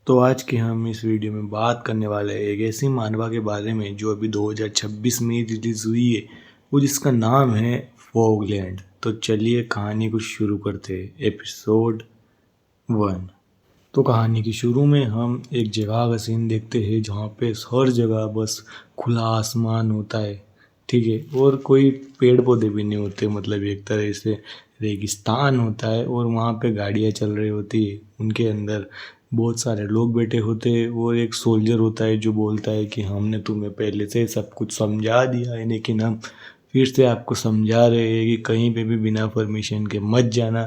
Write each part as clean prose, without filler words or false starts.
तो आज की हम इस वीडियो में बात करने वाले हैं एक ऐसी मानवा के बारे में जो अभी 2026 में रिलीज़ हुई है और जिसका नाम है फॉगलैंड। तो चलिए कहानी को शुरू करते हैं। एपिसोड 1। तो कहानी की शुरू में हम एक जगह का सीन देखते हैं जहाँ पे हर जगह बस खुला आसमान होता है, ठीक है, और कोई पेड़ पौधे भी नहीं होते, मतलब एक तरह से रेगिस्तान होता है और वहाँ पे गाड़ियाँ चल रही होती है। उनके अंदर बहुत सारे लोग बैठे होते हैं और एक सोल्जर होता है जो बोलता है कि हमने तुम्हें पहले से सब कुछ समझा दिया है, लेकिन हम फिर से आपको समझा रहे हैं कि कहीं पे भी बिना परमिशन के मत जाना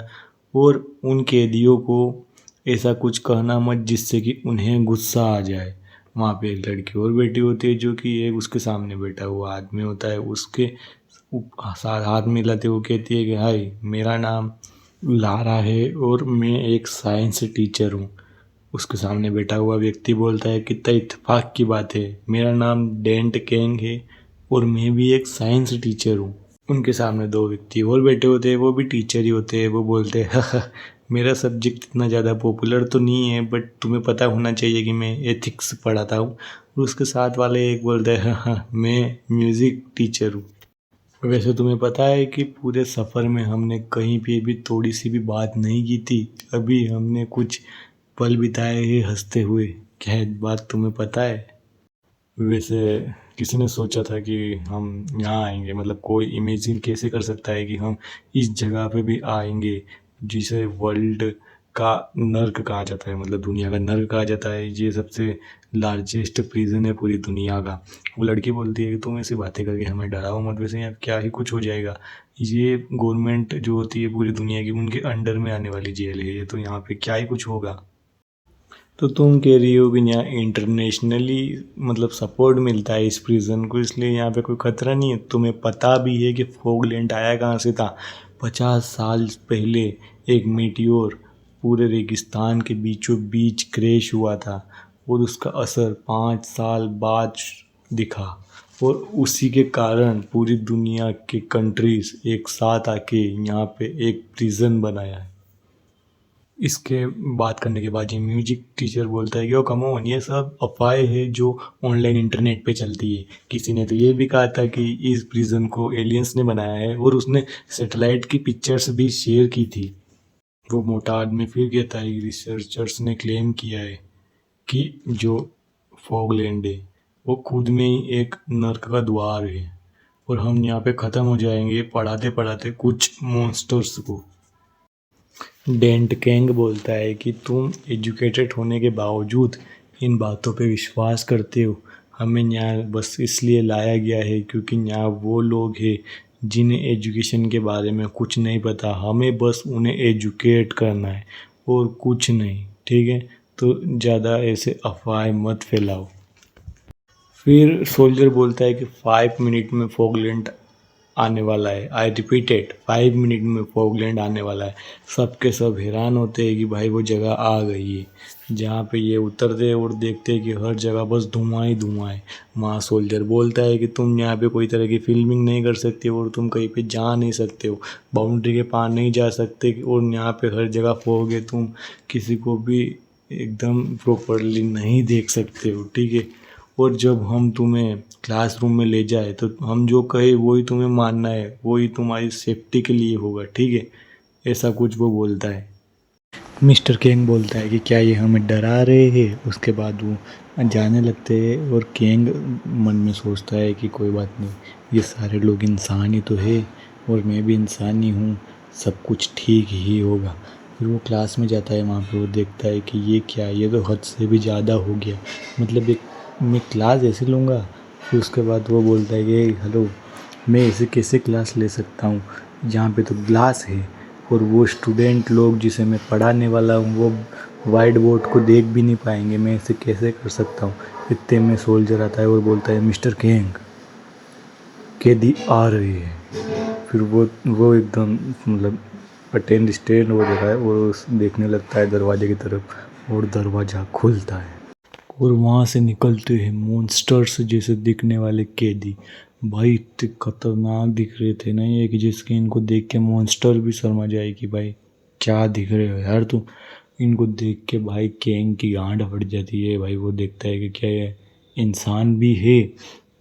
और उन कैदियों को ऐसा कुछ कहना मत जिससे कि उन्हें गुस्सा आ जाए। वहाँ पे एक लड़की और बैठी होती है जो कि एक उसके सामने बैठा हुआ आदमी होता है, उसके साथ हाथ मिलाते हुए कहती है कि हाय, मेरा नाम लारा है और मैं एक साइंस टीचर हूँ। उसके सामने बैठा हुआ व्यक्ति बोलता है कितना इत्तेफाक की बात है, मेरा नाम डेंट कैंग है और मैं भी एक साइंस टीचर हूँ। उनके सामने दो व्यक्ति और बैठे होते हैं, वो भी टीचर ही होते हैं। वो बोलते हैं मेरा सब्जेक्ट इतना ज़्यादा पॉपुलर तो नहीं है, बट तुम्हें पता होना चाहिए कि मैं एथिक्स पढ़ाता हूँ। और उसके साथ वाले एक बोलता है हाँ, मैं म्यूज़िक टीचर हूँ। वैसे तुम्हें पता है कि पूरे सफ़र में हमने कहीं पे भी थोड़ी सी भी बात नहीं की थी। अभी हमने कुछ पल बिताए हैं हंसते हुए। क्या है बात तुम्हें पता है? वैसे किसी ने सोचा था कि हम यहाँ आएंगे, मतलब कोई इमेजिन कैसे कर सकता है कि हम इस जगह पे भी आएंगे जिसे वर्ल्ड का नर्क कहा जाता है, मतलब दुनिया का नर्क कहा जाता है। ये सबसे लार्जेस्ट प्रिजन है पूरी दुनिया का। वो लड़की बोलती है कि तुम ऐसी बातें करके हमें डराओ मत, वैसे यहाँ क्या ही कुछ हो जाएगा। ये गवर्नमेंट जो होती है पूरी दुनिया की, उनके अंडर में आने वाली जेल है ये, तो यहाँ पे क्या ही कुछ होगा। तो तुम कह रही हो कि यहाँ इंटरनेशनली मतलब सपोर्ट मिलता है इस प्रिजन को, इसलिए यहाँ पे कोई खतरा नहीं है। तुम्हें पता भी है कि फॉगलैंड आया कहाँ से था? 50 साल पहले एक मीटियोर पूरे रेगिस्तान के बीचों बीच क्रैश हुआ था और उसका असर 5 साल बाद दिखा, और उसी के कारण पूरी दुनिया के कंट्रीज एक साथ आके यहाँ पे एक प्रिजन बनाया है। इसके बात करने के बाद ये म्यूजिक टीचर बोलता है कि ओ कम ऑन, ये सब अफवाहें हैं जो ऑनलाइन इंटरनेट पे चलती है। किसी ने तो ये भी कहा था कि इस प्रिजन को एलियंस ने बनाया है और उसने सैटेलाइट की पिक्चर्स भी शेयर की थी। वो मोटा आदमी फिर कहता है कि रिसर्चर्स ने क्लेम किया है कि जो फॉगलैंड है वो खुद में ही एक नर्क का द्वार है और हम यहाँ पे ख़त्म हो जाएंगे पढ़ाते पढ़ाते कुछ मॉन्स्टर्स को। डेंट कैंग बोलता है कि तुम एजुकेटेड होने के बावजूद इन बातों पे विश्वास करते हो। हमें यहाँ बस इसलिए लाया गया है क्योंकि यहाँ वो लोग हैं जिन्हें एजुकेशन के बारे में कुछ नहीं पता। हमें बस उन्हें एजुकेट करना है और कुछ नहीं, ठीक है? तो ज़्यादा ऐसे अफवाहें मत फैलाओ। फिर सोल्जर बोलता है कि 5 मिनट में फॉगलैंड आने वाला है। आई रिपीटेड, 5 मिनट में फॉगलैंड आने वाला है। सब के सब हैरान होते हैं कि भाई वो जगह आ गई है। जहाँ पे ये उतरते हैं और देखते हैं कि हर जगह बस धुआं ही धुआं है। वहाँ सोल्जर बोलता है कि तुम यहाँ पे कोई तरह की फिल्मिंग नहीं कर सकते और तुम कहीं पे जा नहीं सकते हो, बाउंड्री के पार नहीं जा सकते, और यहाँ पे हर जगह फॉग है, तुम किसी को भी एकदम प्रॉपरली नहीं देख सकते हो, ठीक है? और जब हम तुम्हें क्लासरूम में ले जाए तो हम जो कहे वही तुम्हें मानना है, वही तुम्हारी सेफ्टी के लिए होगा, ठीक है? ऐसा कुछ वो बोलता है। मिस्टर केंग बोलता है कि क्या ये हमें डरा रहे हैं? उसके बाद वो जाने लगते हैं और केंग मन में सोचता है कि कोई बात नहीं, ये सारे लोग इंसान ही तो है और मैं भी इंसान ही हूँ, सब कुछ ठीक ही होगा। फिर वो क्लास में जाता है, वहाँ पे वो देखता है कि ये क्या, ये तो हद से भी ज़्यादा हो गया, मतलब एक मैं क्लास ऐसे लूँगा? फिर उसके बाद वो बोलता है कि हेलो, मैं ऐसे कैसे क्लास ले सकता हूँ, जहाँ पे तो ग्लास है और वो स्टूडेंट लोग जिसे मैं पढ़ाने वाला हूँ वो वाइट बोर्ड को देख भी नहीं पाएंगे, मैं इसे कैसे कर सकता हूँ? इतने में सोल्जर आता है और बोलता है मिस्टर किंग, कैदी आ रही है। फिर वो एकदम मतलब अटेंड स्टैंड हो जाता है और देखने लगता है दरवाजे की तरफ और दरवाज़ा खुलता है और वहाँ से निकलते हैं मॉन्स्टर्स जैसे दिखने वाले कैदी। भाई इतने खतरनाक दिख रहे थे ना ये कि जिसके इनको देख के मॉन्स्टर भी शर्मा जाए कि भाई क्या दिख रहे हो यार तुम। इनको देख के भाई केंग की गांड फट जाती है भाई। वो देखता है कि क्या ये इंसान भी है।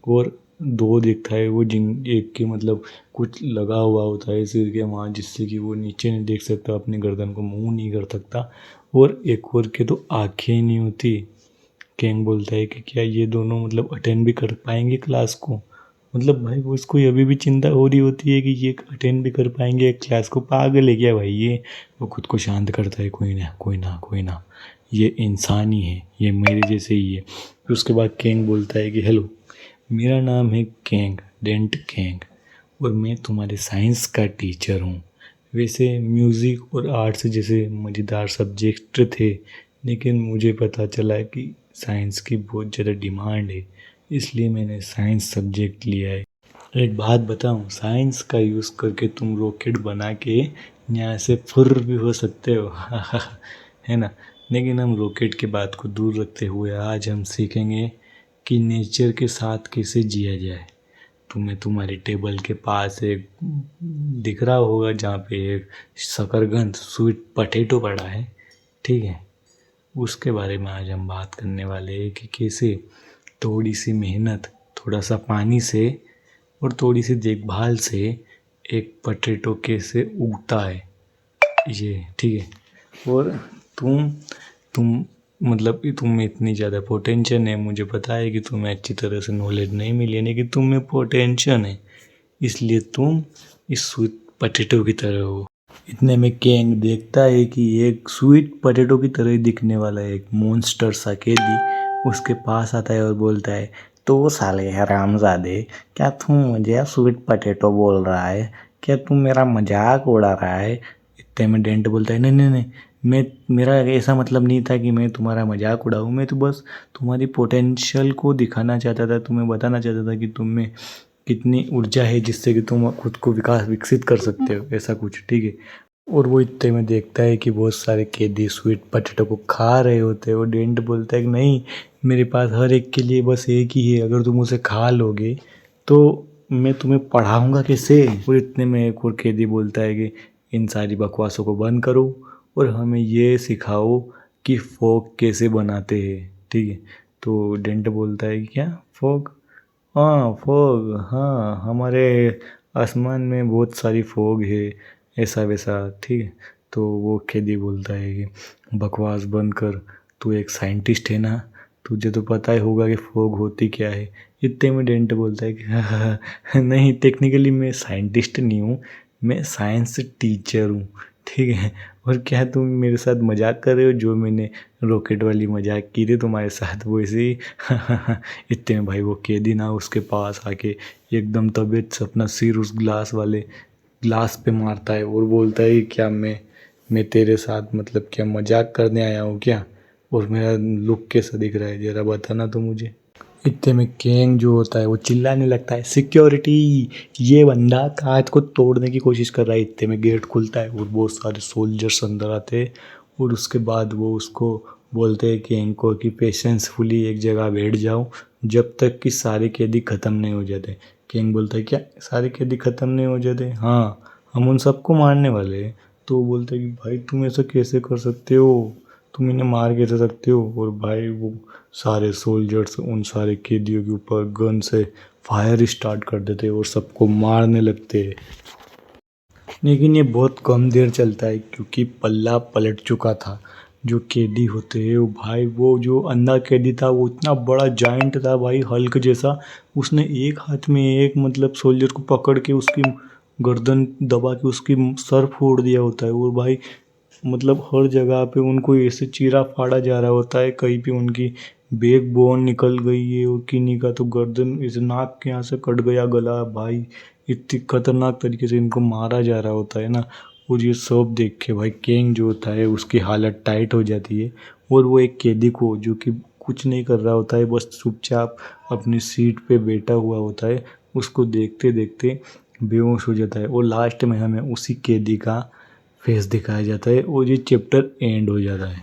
और दो देखता है वो, जिन एक के मतलब कुछ लगा हुआ होता है सिर के वहाँ, जिससे कि वो नीचे नहीं देख सकता, अपनी गर्दन को मूव नहीं कर सकता। और एक और के तो आंखें ही नहीं होती। केंग बोलता है कि क्या ये दोनों मतलब अटेंड भी कर पाएंगे क्लास को। मतलब भाई वो उसको अभी भी चिंता हो रही होती है कि ये अटेंड भी कर पाएंगे क्लास को। पागल है क्या भाई ये। वो खुद को शांत करता है, कोई ना कोई ना कोई ना, ये इंसान ही है, ये मेरे जैसे ही है। फिर उसके बाद केंग बोलता है कि हेलो, मेरा नाम है केंग, डेंट केंग, और मैं तुम्हारे साइंस का टीचर हूँ। वैसे म्यूज़िक और आर्ट्स जैसे मज़ेदार सब्जेक्ट थे, लेकिन मुझे पता चला कि साइंस की बहुत ज़्यादा डिमांड है, इसलिए मैंने साइंस सब्जेक्ट लिया है। एक बात बताऊँ, साइंस का यूज़ करके तुम रॉकेट बना के यहाँ से फुर भी हो सकते हो है ना। लेकिन हम रॉकेट की बात को दूर रखते हुए आज हम सीखेंगे कि नेचर के साथ कैसे जिया जाए। तुम्हें तुम्हारी टेबल के पास एक दिख रहा होगा जहाँ पे एक शकरकंद स्वीट पोटैटो पड़ा है, ठीक है। उसके बारे में आज हम बात करने वाले हैं कि कैसे थोड़ी सी मेहनत, थोड़ा सा पानी से और थोड़ी सी देखभाल से एक पोटैटो कैसे उगता है, ये ठीक है। और तुम मतलब कि तुम में इतनी ज़्यादा पोटेंशियल है, मुझे पता है कि तुम्हें अच्छी तरह से नॉलेज नहीं मिली है, लेकिन तुम में पोटेंशियल है, इसलिए तुम इस स्वीट पोटैटो की तरह हो। इतने में केंग देखता है कि एक स्वीट पोटैटो की तरह दिखने वाला एक मॉन्स्टर सा कैदी उसके पास आता है और बोलता है, तो साले हरामजादे, क्या तू मुझे स्वीट पोटैटो बोल रहा है? क्या तू मेरा मजाक उड़ा रहा है? इतने में डेंट बोलता है, नहीं नहीं नहीं, मैं मेरा ऐसा मतलब नहीं था कि मैं तुम्हारा मजाक उड़ाऊँ, मैं तो बस तुम्हारी पोटेंशियल को दिखाना चाहता था, तुम्हें बताना चाहता था कि तुम में कितनी ऊर्जा है जिससे कि तुम खुद को विकसित कर सकते हो, ऐसा कुछ, ठीक है। और वो इतने में देखता है कि बहुत सारे कैदी स्वीट पोटैटो को खा रहे होते हैं। वो डेंट बोलता है कि नहीं, मेरे पास हर एक के लिए बस एक ही है, अगर तुम उसे खा लोगे तो मैं तुम्हें पढ़ाऊँगा कैसे। और इतने में एक और कैदी बोलता है कि इन सारी बकवासों को बंद करो और हमें ये सिखाओ कि फॉग कैसे बनाते हैं, ठीक है। तो डेंट बोलता है कि क्या फॉग? हाँ फॉग, हाँ हमारे आसमान में बहुत सारी फॉग है, ऐसा वैसा, ठीक है। तो वो कैदी बोलता है कि बकवास बंद कर, तू एक साइंटिस्ट है ना, तुझे तो पता ही होगा कि फॉग होती क्या है। इतने में डेंट बोलता है कि नहीं, टेक्निकली मैं साइंटिस्ट नहीं हूँ, मैं साइंस टीचर हूँ, ठीक है। और क्या तुम मेरे साथ मजाक कर रहे हो? जो मैंने रॉकेट वाली मजाक की थी तुम्हारे साथ, वो ऐसे ही इतने में भाई वो कैदी ना उसके पास आके एकदम तबीयत से अपना सिर उस ग्लास पे मारता है और बोलता है कि क्या मैं तेरे साथ मतलब क्या मजाक करने आया हूँ क्या? और मेरा लुक कैसा दिख रहा है जरा बताना तो मुझे। इतने में केंग जो होता है वो चिल्लाने लगता है, सिक्योरिटी, ये बंदा कांच को तोड़ने की कोशिश कर रहा है। इतने में गेट खुलता है और बहुत सारे सोल्जर्स अंदर आते हैं। और उसके बाद वो उसको बोलते हैं केंग को कि पेशेंसफुली एक जगह बैठ जाओ जब तक कि सारे कैदी ख़त्म नहीं हो जाते। केंग बोलता है, क्या सारे कैदी ख़त्म नहीं हो जाते? हाँ, हम उन सबको मारने वाले हैं। तो वो बोलता है कि भाई तुम ऐसा कैसे कर सकते हो, तुम इन्हें मार कैसे सकते हो? और भाई वो सारे सोल्जर्स उन सारे कैदियों के ऊपर गन से फायर स्टार्ट कर देते और सबको मारने लगते। लेकिन ये बहुत कम देर चलता है क्योंकि पल्ला पलट चुका था। जो कैदी होते हैं वो भाई, वो जो अंधा कैदी था वो इतना बड़ा जाइंट था भाई, हल्क जैसा। उसने एक हाथ में एक मतलब सोल्जर को पकड़ के उसकी गर्दन दबा के उसकी सर फोड़ दिया होता है। और भाई मतलब हर जगह पे उनको ऐसे चीरा फाड़ा जा रहा होता है, कहीं पे उनकी बैक बोन निकल गई है और किन्हीं का तो गर्दन इस नाक के यहाँ से कट गया गला भाई। इतनी खतरनाक तरीके से इनको मारा जा रहा होता है ना। और ये सब देख के भाई केंग जो होता है उसकी हालत टाइट हो जाती है। और वो एक कैदी को जो कि कुछ नहीं कर रहा होता है, बस चुपचाप अपनी सीट पे बैठा हुआ होता है, उसको देखते देखते बेहोश हो जाता है। और लास्ट में हमें उसी कैदी का फेस दिखाया जाता है और ये चैप्टर एंड हो जाता है।